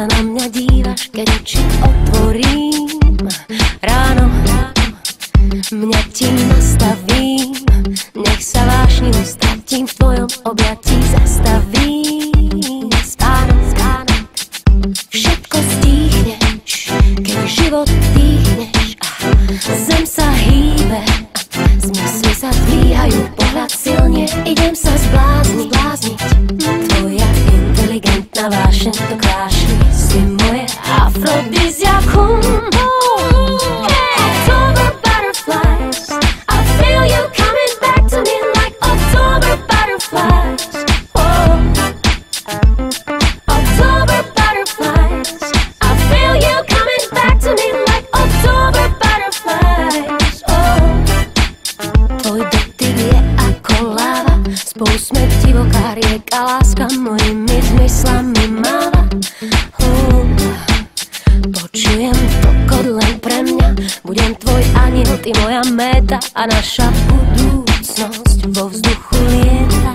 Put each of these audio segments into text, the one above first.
sa na mňa dívaš, keď oči otvorím. Ráno mňa ti nastavím, nech sa vášnivo stratím v tvojom objatí, zastavím. Spánok, všetko stíchneš, keď život dýchneš a zem sa hýbe, zmysly sa dvíhajú, pohľad silne, idem sa zblázniť. Tvoja inteligentná vášeň to krášli, si moje afrodiziakum. October butterflies, I feel you coming back to me like October butterflies. Oh. October butterflies, I feel you coming back to me like October butterflies. Oh. Tvoj dotyk je ako láva, spolu sme divoká rieka, láska mojimi zmyslami máva. Počujem tokot len pre mňa, budem tvoj aniel, ty moja méta a naša budúcnosť vo vzduchu lieta.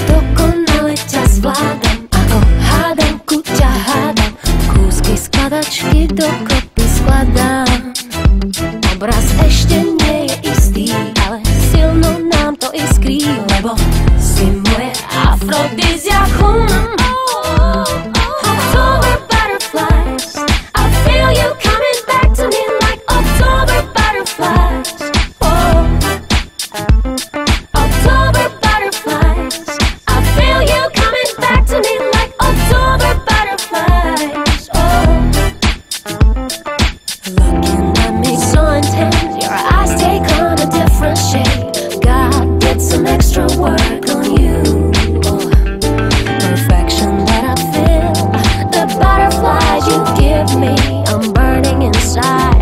Dokonale ťa zvládam, ako hádanku ťa hádam, kúsky skladačky dokopy skladám. Obraz ešte nie je istý, ale silno nám to iskrí, lebo si moje afrodiziakum. October butterflies, I feel you coming back to me like October butterflies. Oh. October butterflies, I feel you coming back to me like October butterflies. Oh. Looking at me so intense, your eyes take on a different shape. God did some extra work on you. Oh. Perfection that I feel, the butterflies you give me, I'm burning inside.